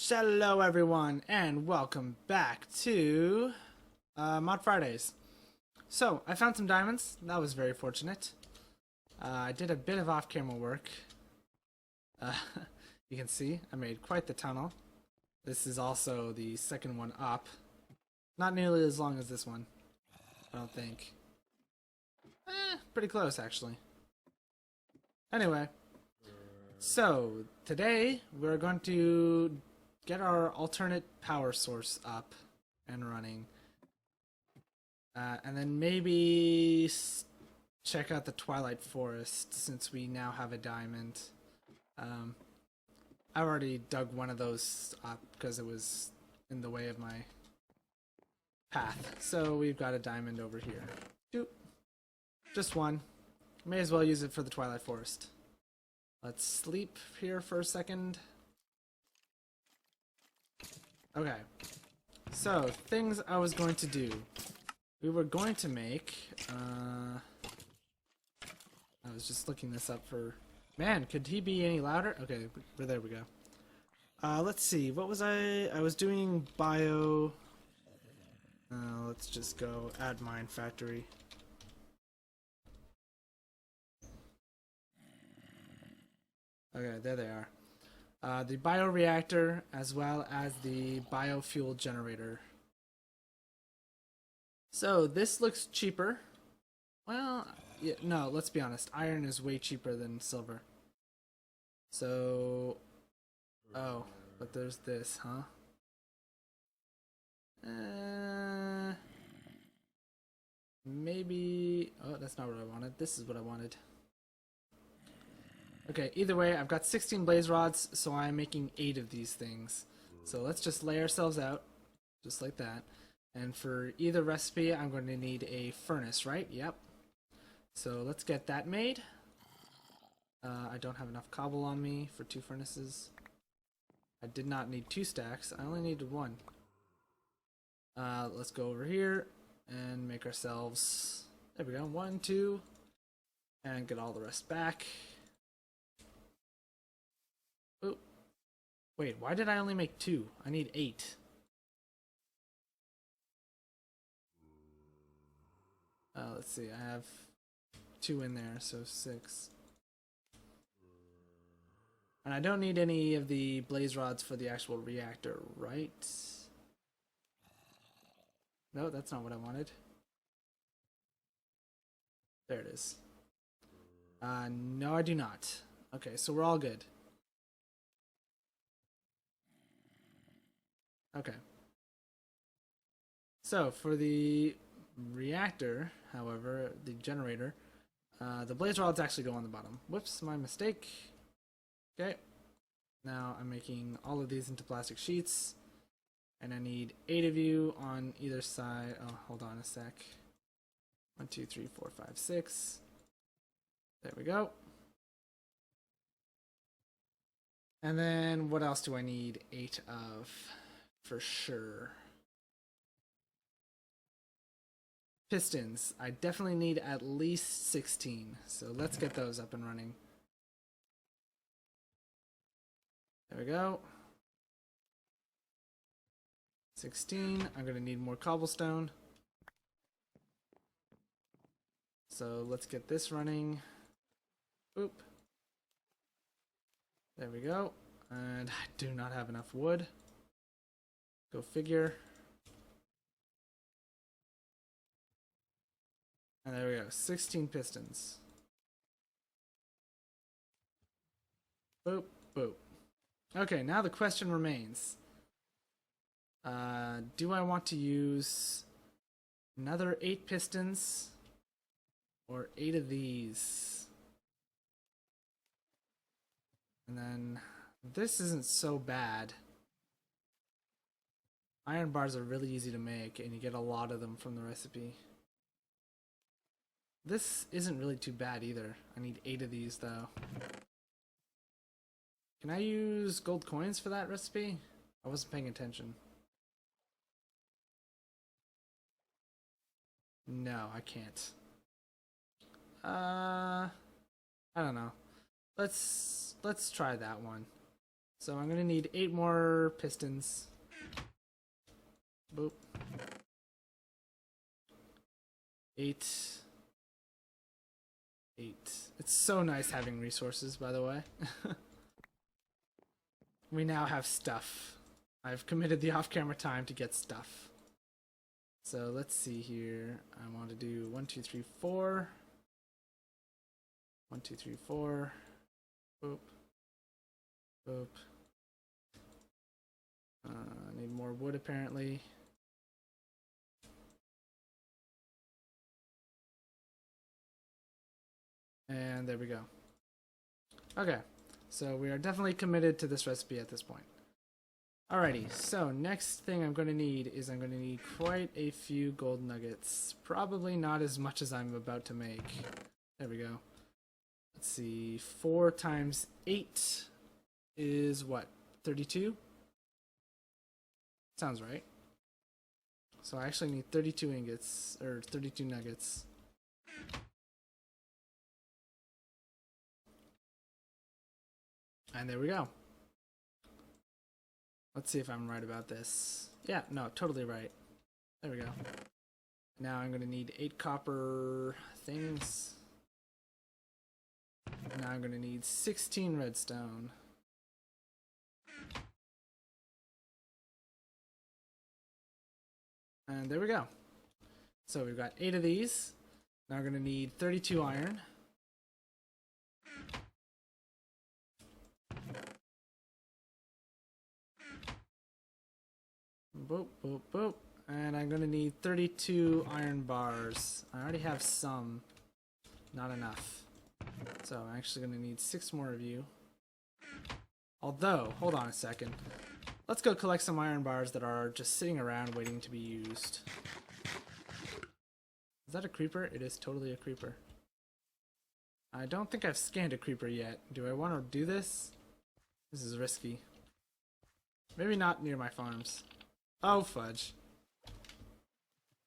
Hello everyone and welcome back to Mod Fridays. So, I found some diamonds. That was very fortunate. I did a bit of off-camera work. Uh, you can see I made quite the tunnel. This is also the second one up. Not nearly as long as this one, I don't think. Pretty close actually. Anyway, so today we're going to get our alternate power source up and running. And then maybe check out the Twilight Forest since we now have a diamond. I already dug one of those up because it was in the way of my path. So we've got a diamond over here. Doop. Just one. May as well use it for the Twilight Forest. Let's sleep here for a second. Okay, so things I was going to do. We were going to make, I was just looking this up for, man, could he be any louder? Okay, there we go. Let's see, what was I was doing bio, let's just go add mine factory. Okay, there they are. The bioreactor as well as the biofuel generator. So this looks cheaper. Well, yeah, no, let's be honest. Iron is way cheaper than silver. So, oh, but there's this, huh? Maybe, oh, that's not what I wanted. This is what I wanted. Okay, either way, I've got 16 blaze rods, so I'm making 8 of these things. So let's just lay ourselves out, just like that. And for either recipe, I'm going to need a furnace, right? Yep. So let's get that made. I don't have enough cobble on me for 2 furnaces. I did not need 2 stacks, I only needed 1. Let's go over here and make ourselves, there we go, 1, 2, and get all the rest back. Oh, wait, why did I only make 2? I need 8. Let's see, I have 2 in there, so 6. And I don't need any of the blaze rods for the actual reactor, right? No, that's not what I wanted. There it is. No, I do not. Okay, so we're all good. Okay. So for the reactor, however, the generator, the blaze rods actually go on the bottom. Whoops, my mistake. Okay. Now I'm making all of these into plastic sheets, and I need 8 of you on either side. Oh, hold on a sec. 1, 2, 3, 4, 5, 6. There we go. And then what else do I need 8 of? For sure. Pistons. I definitely need at least 16. So let's get those up and running. There we go. 16. I'm going to need more cobblestone. So let's get this running. Oop. There we go. And I do not have enough wood. Go figure. And there we go, 16 pistons. Boop, boop. Okay, now the question remains. Do I want to use another 8 pistons or 8 of these? And then this isn't so bad. Iron bars are really easy to make, and you get a lot of them from the recipe. This isn't really too bad either. I need 8 of these, though. Can I use gold coins for that recipe? I wasn't paying attention. No, I can't. I don't know. Let's try that one. So I'm gonna need 8 more pistons. Boop. 8. 8. It's so nice having resources, by the way. We now have stuff. I've committed the off-camera time to get stuff. So let's see here. I want to do 1, 2, 3, 4. 1, 2, 3, 4. Boop. Boop. I need more wood apparently. And there we go. Okay, so we are definitely committed to this recipe at this point. Alrighty, so next thing I'm going to need is I'm going to need quite a few gold nuggets. Probably not as much as I'm about to make. There we go. Let's see, 4 times 8 is what? 32? Sounds right. So I actually need 32 ingots, or 32 nuggets. And there we go. Let's see if I'm right about this. Yeah, no, totally right. There we go. Now I'm going to need 8 copper things. Now I'm going to need 16 redstone. And there we go. So we've got 8 of these. Now we're going to need 32 iron. Boop, boop, boop. And I'm going to need 32 iron bars. I already have some. Not enough. So I'm actually going to need 6 more of you. Although, hold on a second. Let's go collect some iron bars that are just sitting around waiting to be used. Is that a creeper? It is totally a creeper. I don't think I've scanned a creeper yet. Do I want to do this? This is risky. Maybe not near my farms. Oh, fudge.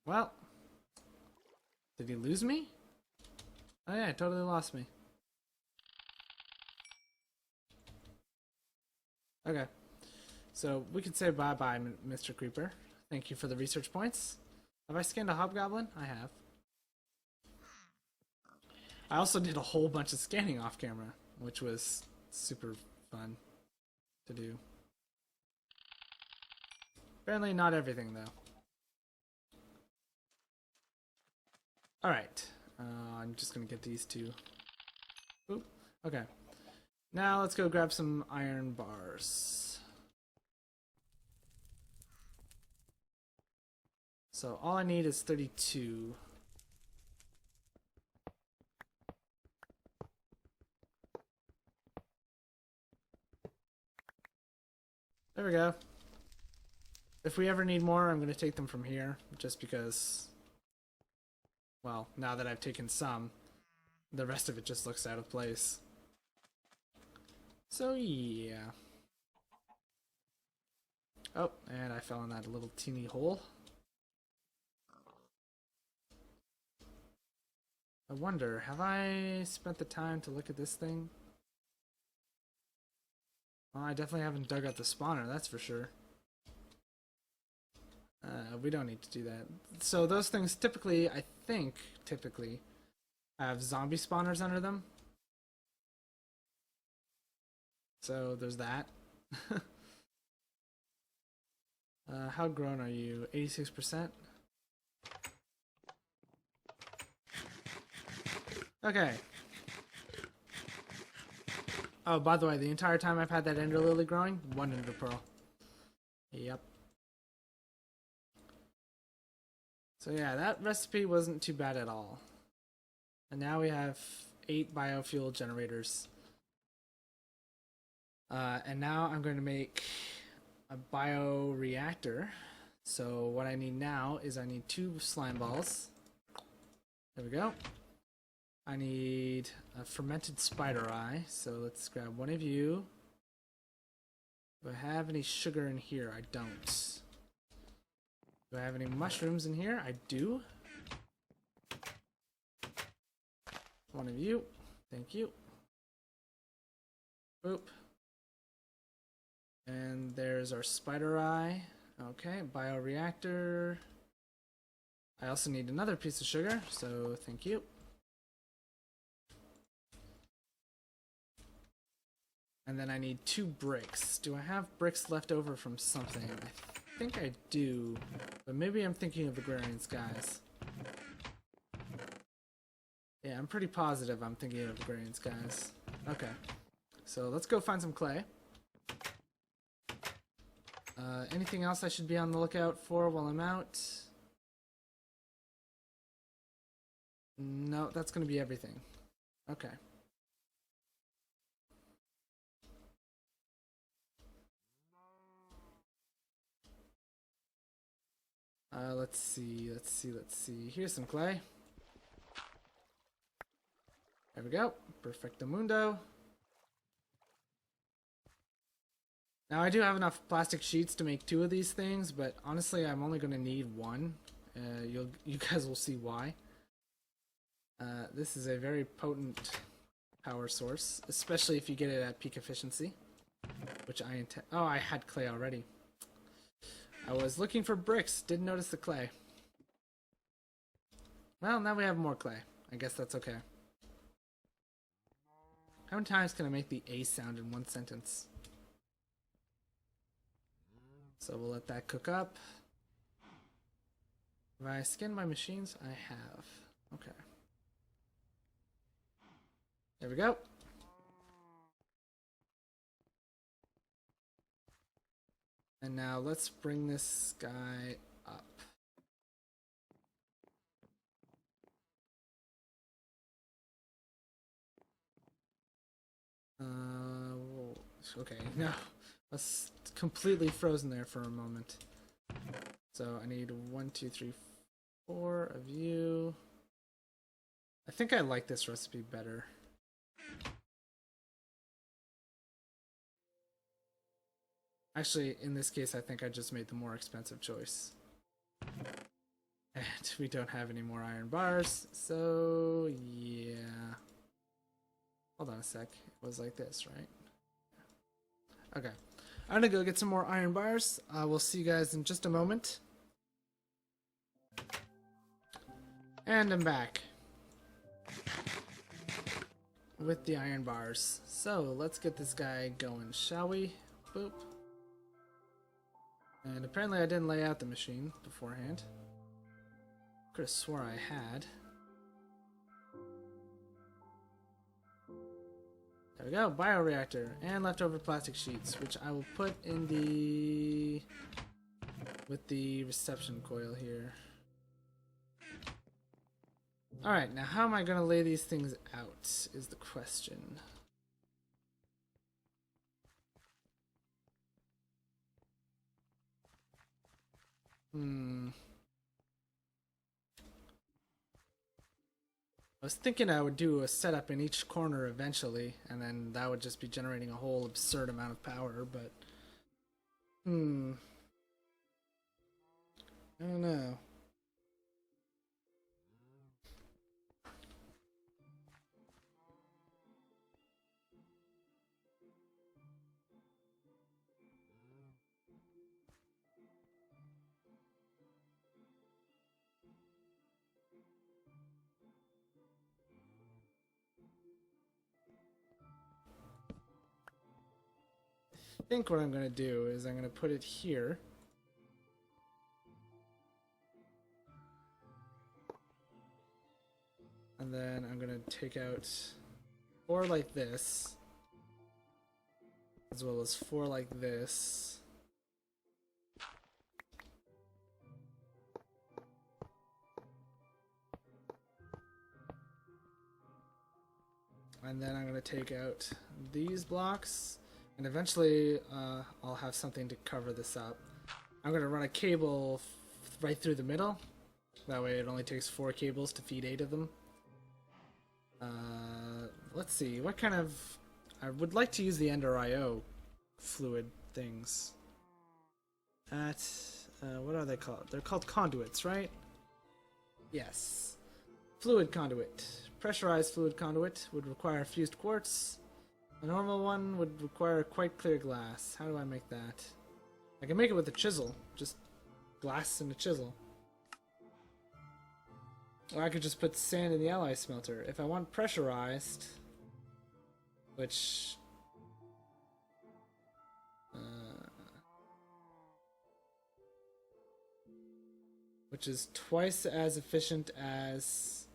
Well. Did he lose me? Oh yeah, he totally lost me. Okay. So we can say bye-bye, Mr. Creeper. Thank you for the research points. Have I scanned a hobgoblin? I have. I also did a whole bunch of scanning off camera, which was super fun to do. Apparently not everything, though. Alright. I'm just gonna get these 2. Oop. Okay. Now let's go grab some iron bars. So all I need is 32. There we go. If we ever need more, I'm going to take them from here, just because, well, now that I've taken some, the rest of it just looks out of place. So, yeah. Oh, and I fell in that little teeny hole. I wonder, have I spent the time to look at this thing? Well, I definitely haven't dug out the spawner, that's for sure. We don't need to do that. So those things typically, I think, have zombie spawners under them. So there's that. How grown are you? 86%? Okay. Oh, by the way, the entire time I've had that ender lily growing, 1 ender pearl. Yep. So yeah, that recipe wasn't too bad at all. And now we have 8 biofuel generators. And now I'm going to make a bioreactor. So what I need now is I need 2 slime balls. There we go. I need a fermented spider eye. So let's grab 1 of you. Do I have any sugar in here? I don't. Do I have any mushrooms in here? I do. 1 of you. Thank you. Boop. And there's our spider eye. Okay, bioreactor. I also need another piece of sugar, so thank you. And then I need 2 bricks. Do I have bricks left over from something? I think I do, but maybe I'm thinking of agrarian skies. Yeah, I'm pretty positive I'm thinking of agrarian skies. Okay, so let's go find some clay. Anything else I should be on the lookout for while I'm out? No, that's gonna be everything. Okay. Let's see. Here's some clay. There we go. Perfecto mundo. Now I do have enough plastic sheets to make 2 of these things, but honestly I'm only going to need 1. You guys will see why. This is a very potent power source, especially if you get it at peak efficiency, which I intend. Oh, I had clay already. I was looking for bricks, didn't notice the clay. Well, now we have more clay. I guess that's okay. How many times can I make the A sound in one sentence? So we'll let that cook up. Have I skinned my machines? I have. Okay. There we go. And now let's bring this guy up. Okay, no. I was completely frozen there for a moment. So I need 1, 2, 3, 4 of you. I think I like this recipe better. Actually, in this case, I think I just made the more expensive choice. And we don't have any more iron bars, so yeah. Hold on a sec. It was like this, right? Okay. I'm gonna go get some more iron bars. We'll see you guys in just a moment. And I'm back with the iron bars. So let's get this guy going, shall we? Boop. And apparently I didn't lay out the machine beforehand. Could have swore I had. There we go, bioreactor and leftover plastic sheets, which I will put in the with the reception coil here. Alright, now how am I going to lay these things out is the question. I was thinking I would do a setup in each corner eventually, and then that would just be generating a whole absurd amount of power, but I don't know. I think what I'm going to do is I'm going to put it here. And then I'm going to take out 4 like this, as well as 4 like this. And then I'm going to take out these blocks. And eventually, I'll have something to cover this up. I'm going to run a cable right through the middle. That way it only takes 4 cables to feed 8 of them. Let's see, what kind of... I would like to use the Ender IO fluid things. What are they called? They're called conduits, right? Yes. Fluid conduit. Pressurized fluid conduit would require fused quartz. A normal one would require quite clear glass. How do I make that? I can make it with a chisel. Just glass and a chisel. Or I could just put sand in the alloy smelter. If I want pressurized, which... which is twice as efficient as...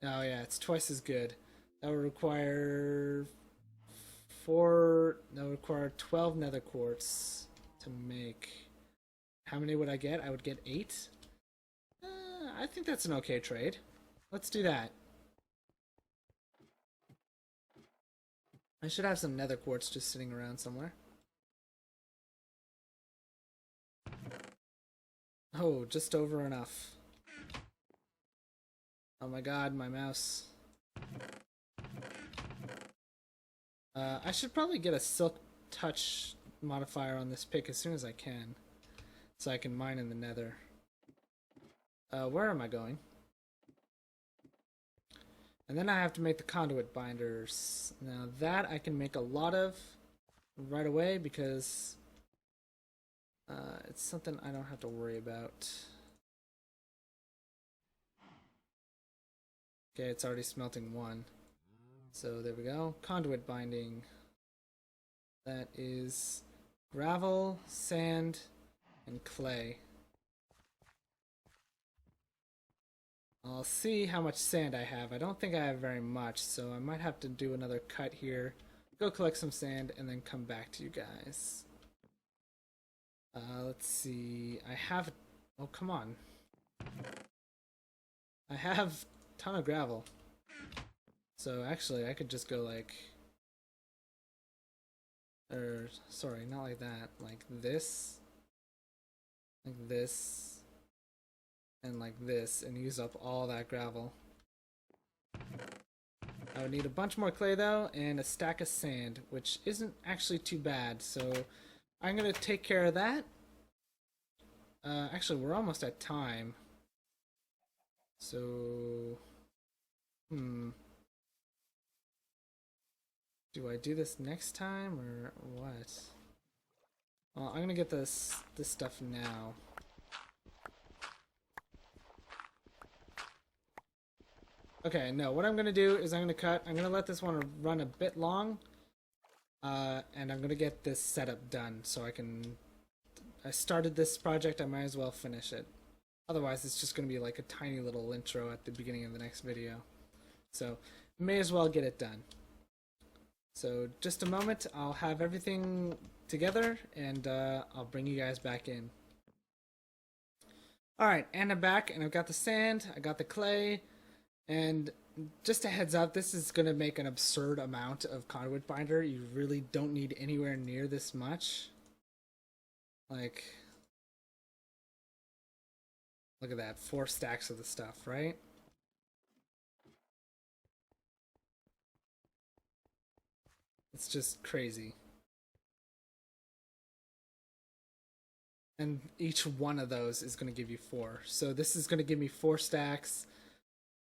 Oh yeah, it's twice as good. That would require 12 nether quartz to make. How many would I get? I would get 8. I think that's an okay trade. Let's do that. I should have some nether quartz just sitting around somewhere. Oh, just over enough. Oh my god, my mouse. I should probably get a silk touch modifier on this pick as soon as I can, so I can mine in the nether. Where am I going? And then I have to make the conduit binders. Now that I can make a lot of right away because it's something I don't have to worry about. Okay, it's already smelting 1. So there we go. Conduit binding. That is gravel, sand, and clay. I'll see how much sand I have. I don't think I have very much, so I might have to do another cut here. Go collect some sand and then come back to you guys. Let's see. I have... Oh, come on. I have a ton of gravel. So actually, I could just go like... sorry, not like that. Like this. Like this. And like this. And use up all that gravel. I would need a bunch more clay though, and a stack of sand, which isn't actually too bad. So I'm going to take care of that. Actually, we're almost at time. So... Do I do this next time, or what? Well, I'm gonna get this stuff now. Okay, no, what I'm gonna do is I'm gonna let this one run a bit long, and I'm gonna get this setup done so I started this project, I might as well finish it. Otherwise, it's just gonna be like a tiny little intro at the beginning of the next video. So, may as well get it done. So just a moment, I'll have everything together and I'll bring you guys back in. Alright, and I'm back and I've got the sand, I got the clay, and just a heads up, this is going to make an absurd amount of conduit binder. You really don't need anywhere near this much. Like, look at that, 4 stacks of the stuff, right? It's just crazy. And each one of those is going to give you 4. So this is going to give me 4 stacks,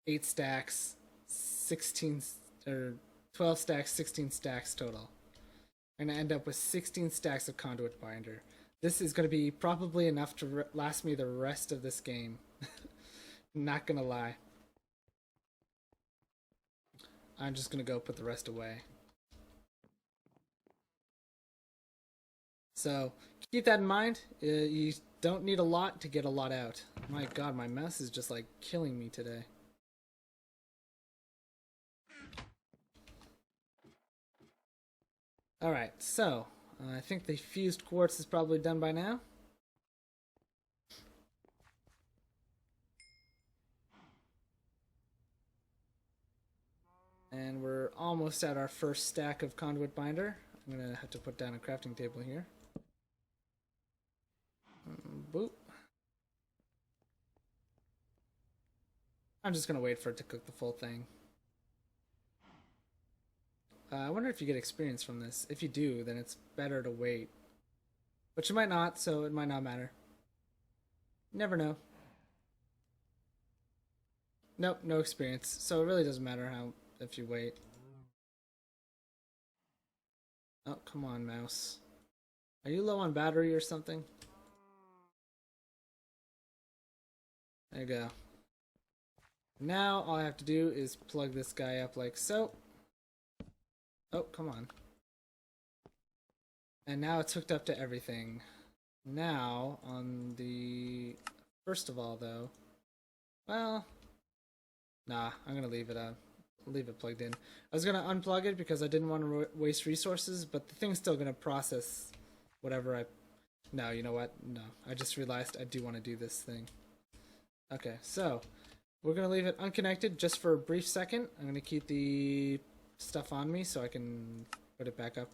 8 stacks, 16 or 12 stacks, 16 stacks total. I'm going to end up with 16 stacks of conduit binder. This is going to be probably enough to last me the rest of this game. Not going to lie. I'm just going to go put the rest away. So keep that in mind. You don't need a lot to get a lot out. My god, my mouse is just like killing me today. Alright, so I think the fused quartz is probably done by now. And we're almost at our first stack of conduit binder. I'm going to have to put down a crafting table here. Boop. I'm just gonna wait for it to cook the full thing. I wonder if you get experience from this. If you do, then it's better to wait. But you might not, so it might not matter. Never know. Nope, no experience. So it really doesn't matter if you wait. Oh, come on, mouse. Are you low on battery or something? There you go. Now all I have to do is plug this guy up like so. Oh, come on. And now it's hooked up to everything. Now, on the... First of all, though... Well... Nah, I'm gonna leave it plugged in. I was gonna unplug it because I didn't want to waste resources, but the thing's still gonna process whatever I... No, you know what? No, I just realized I do want to do this thing. Okay, so... We're gonna leave it unconnected just for a brief second. I'm gonna keep the stuff on me so I can put it back up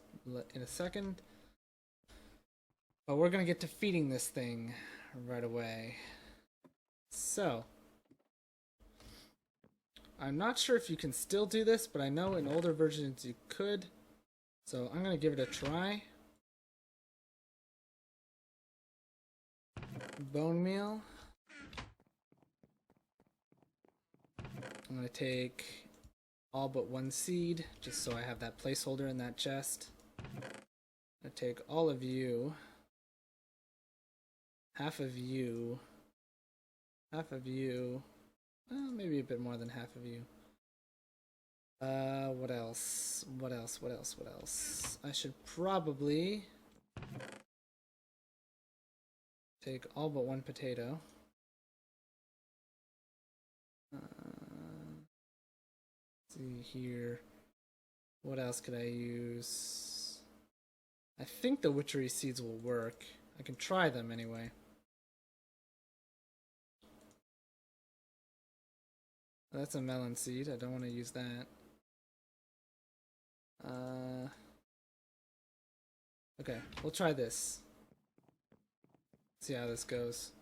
in a second. But we're gonna get to feeding this thing right away. So, I'm not sure if you can still do this, but I know in older versions you could. So I'm gonna give it a try. Bone meal. I'm gonna take all but one seed, just so I have that placeholder in that chest. I'm gonna take all of you. Half of you, well, maybe a bit more than half of you. What else? I should probably take all but one potato. See here, what else could I use? I think the witchery seeds will work. I can try them anyway. That's a melon seed. I don't want to use that. Okay, we'll try this. See how this goes.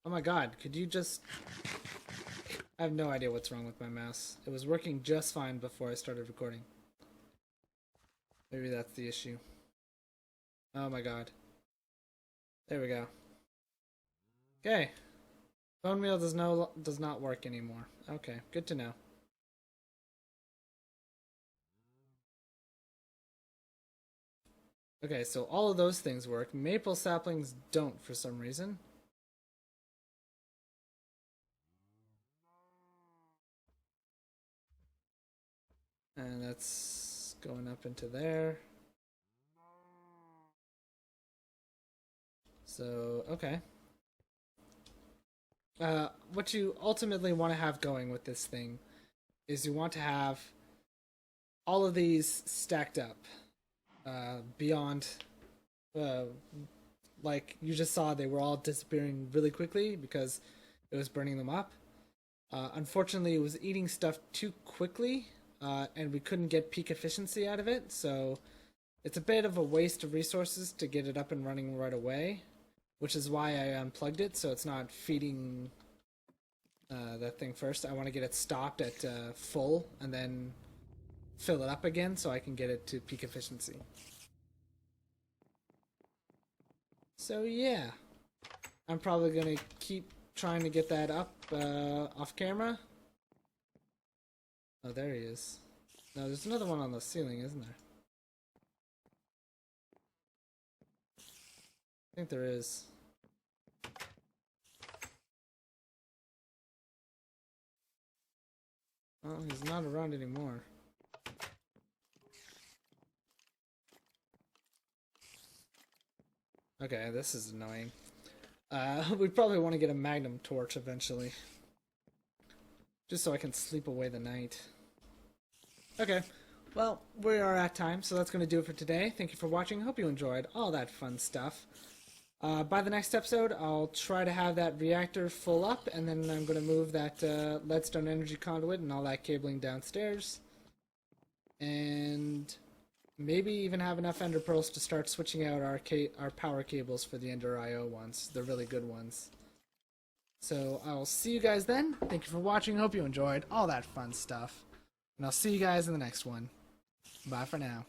Oh my god, could you just... I have no idea what's wrong with my mouse. It was working just fine before I started recording. Maybe that's the issue. Oh my god. There we go. Okay. Bone meal does not work anymore. Okay, good to know. Okay, so all of those things work. Maple saplings don't for some reason. And that's going up into there. So, okay. What you ultimately want to have going with this thing is you want to have all of these stacked up beyond, like you just saw, they were all disappearing really quickly because it was burning them up. Unfortunately, it was eating stuff too quickly, and we couldn't get peak efficiency out of it, so it's a bit of a waste of resources to get it up and running right away, which is why I unplugged it, so it's not feeding that thing first. I want to get it stopped at full and then fill it up again so I can get it to peak efficiency. So yeah, I'm probably going to keep trying to get that up off camera. Oh, there he is. No, there's another one on the ceiling, isn't there? I think there is. Oh, he's not around anymore. Okay, this is annoying. We probably want to get a magnum torch eventually. Just so I can sleep away the night. Okay, well, we are at time, so that's going to do it for today. Thank you for watching. Hope you enjoyed all that fun stuff. By the next episode, I'll try to have that reactor full up, and then I'm going to move that leadstone energy conduit and all that cabling downstairs. And maybe even have enough ender pearls to start switching out our power cables for the ender IO ones, the really good ones. So I'll see you guys then. Thank you for watching. Hope you enjoyed all that fun stuff. And I'll see you guys in the next one. Bye for now.